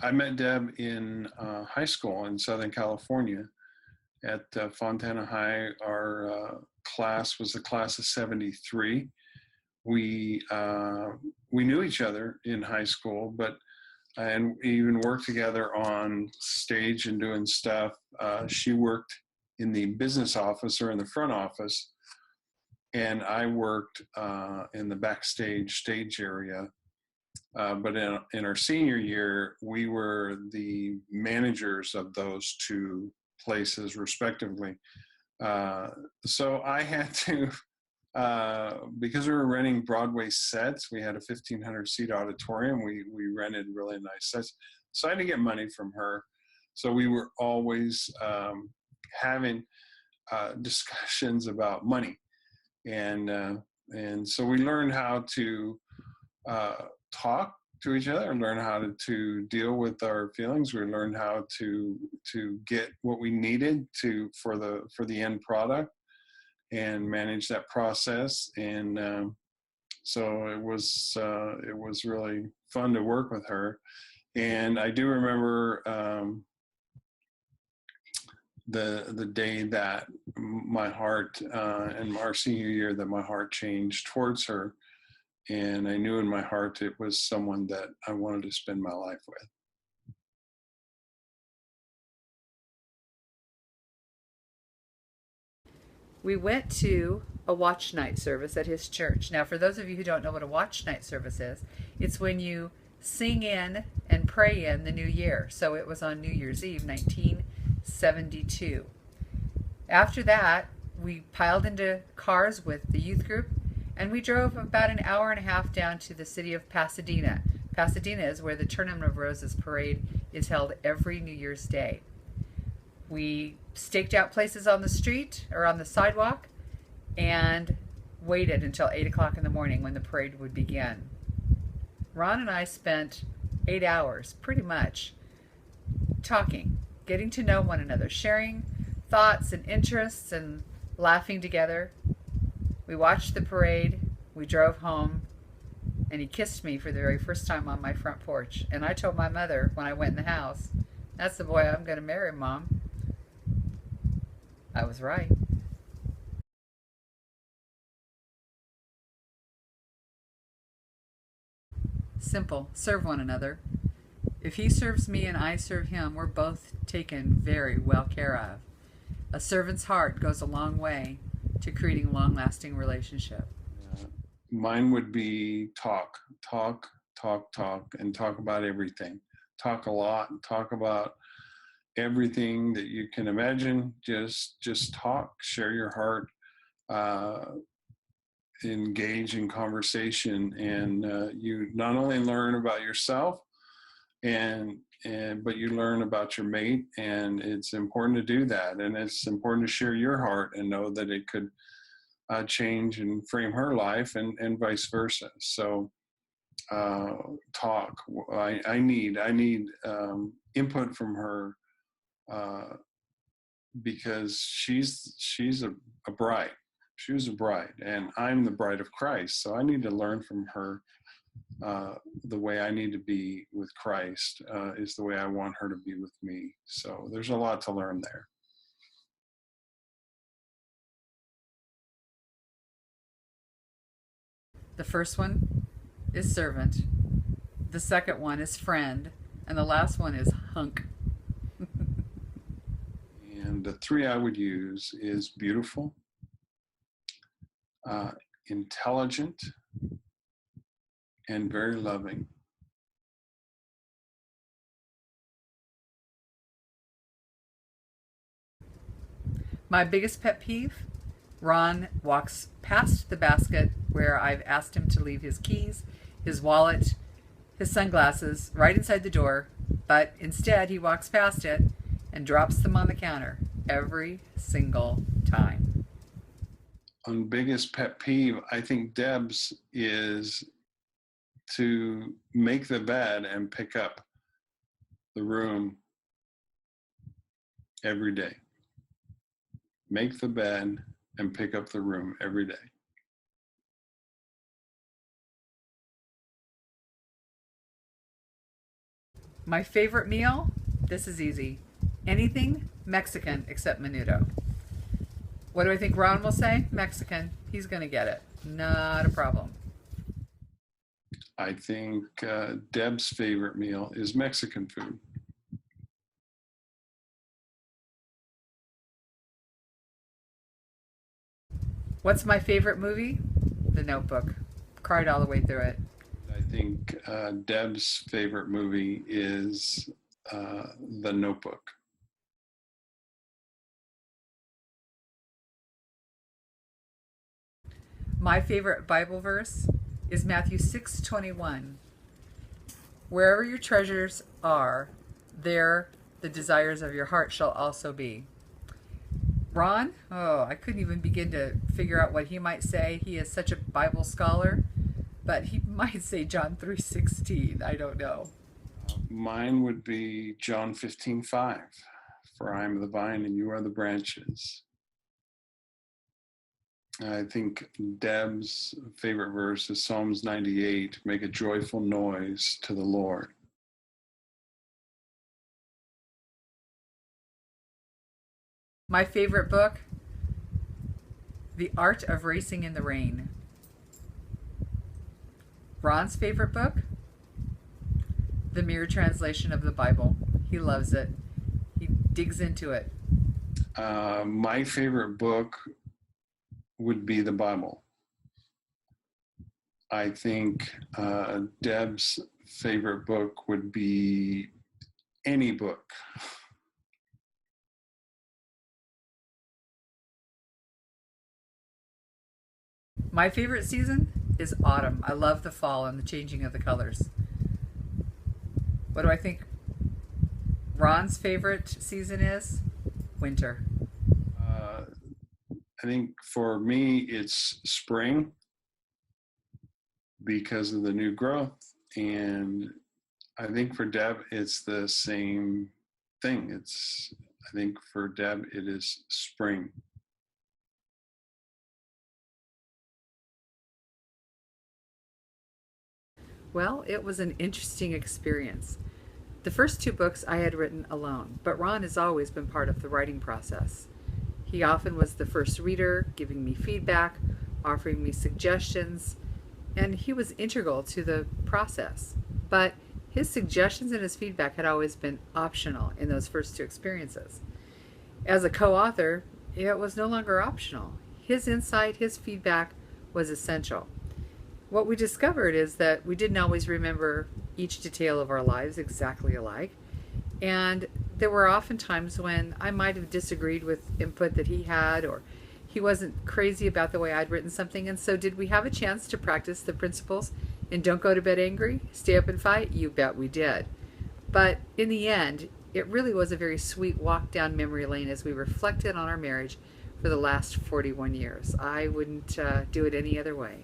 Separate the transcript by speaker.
Speaker 1: I met Deb in high school in Southern California at Fontana High. Our class was the class of '73. We we knew each other in high school, but and we even worked together on stage and doing stuff. She worked in the business office or in the front office, and I worked in the backstage stage area. But in our senior year, we were the managers of those two places, respectively. Uh, so I had to, because we were renting Broadway sets, we had a 1,500 seat auditorium. We rented really nice sets. So I had to get money from her. So we were always having discussions about money, and so we learned how to uh, talk to each other and learn how to deal with our feelings. We learned how to get what we needed to for the end product and manage that process. And so it was really fun to work with her. And I do remember the day that my heart in our senior year that my heart changed towards her, and I knew in my heart it was someone that I wanted to spend my life with.
Speaker 2: We went to a watch night service at his church. Now, for those of you who don't know what a watch night service is, it's when you sing in and pray in the new year. So it was on New Year's Eve, 1972. After that, we piled into cars with the youth group and we drove about an hour and a half down to the city of Pasadena. Pasadena is where the Tournament of Roses parade is held every New Year's Day. We staked out places on the street or on the sidewalk and waited until 8 o'clock in the morning when the parade would begin. Ron and I spent 8 hours, pretty much, talking, getting to know one another, sharing thoughts and interests and laughing together. We watched the parade, we drove home, and he kissed me for the very first time on my front porch. And I told my mother when I went in the house, "That's the boy I'm going to marry, Mom." I was right. Simple. Serve one another. If he serves me and I serve him, we're both taken very well care of. A servant's heart goes a long way to creating a long-lasting relationship.
Speaker 1: Mine would be talk, talk, talk, talk, and talk about everything. Talk a lot, talk about everything that you can imagine. Just talk, share your heart, uh, engage in conversation, and you not only learn about yourself, and but you learn about your mate, and it's important to do that, and it's important to share your heart and know that it could change and frame her life, and vice versa. So talk. I need input from her uh, because she's a bride. She was a bride, and I'm the bride of Christ. So I need to learn from her. The way I need to be with Christ is the way I want her to be with me. So there's a lot to learn there.
Speaker 2: The first one is servant. The second one is friend. And the last one is hunk.
Speaker 1: And the three I would use is beautiful, uh, intelligent, and very loving.
Speaker 2: My biggest pet peeve, Ron walks past the basket where I've asked him to leave his keys, his wallet, his sunglasses right inside the door, but instead he walks past it and drops them on the counter every single time.
Speaker 1: On biggest pet peeve, I think Deb's is to make the bed and pick up the room every day. Make the bed and pick up the room every day.
Speaker 2: My favorite meal? This is easy. Anything Mexican except menudo. What do I think Ron will say? Mexican. He's going to get it. Not a problem.
Speaker 1: I think Deb's favorite meal is Mexican food.
Speaker 2: What's my favorite movie? The Notebook. Cried all the way through it.
Speaker 1: I think Deb's favorite movie is The Notebook.
Speaker 2: My favorite Bible verse is Matthew 6:21. Wherever your treasures are, there the desires of your heart shall also be. Ron, oh, I couldn't even begin to figure out what he might say. He is such a Bible scholar, but he might say John 3:16. I don't know.
Speaker 1: Mine would be John 15:5. For I am the vine and you are the branches. I think Deb's favorite verse is Psalms 98. Make a joyful noise to the Lord.
Speaker 2: My favorite book, The Art of Racing in the Rain. Ron's favorite book, The Mirror Translation of the Bible. He loves it. He digs into it.
Speaker 1: My favorite book would be the Bible. I think Deb's favorite book would be any book.
Speaker 2: My favorite season is autumn. I love the fall and the changing of the colors. What do I think Ron's favorite season is? Winter.
Speaker 1: I think for me, it's spring because of the new growth. And I think for Deb, it's the same thing. I think for Deb, it is spring.
Speaker 2: Well, it was an interesting experience. The first two books I had written alone, but Ron has always been part of the writing process. He often was the first reader, giving me feedback, offering me suggestions, and he was integral to the process. But his suggestions and his feedback had always been optional in those first two experiences. As a co-author, it was no longer optional. His insight, his feedback was essential. What we discovered is that we didn't always remember each detail of our lives exactly alike, and there were often times when I might have disagreed with input that he had, or he wasn't crazy about the way I'd written something. And so did we have a chance to practice the principles and don't go to bed angry, stay up and fight? You bet we did. But in the end, it really was a very sweet walk down memory lane as we reflected on our marriage for the last 41 years. I wouldn't do it any other way.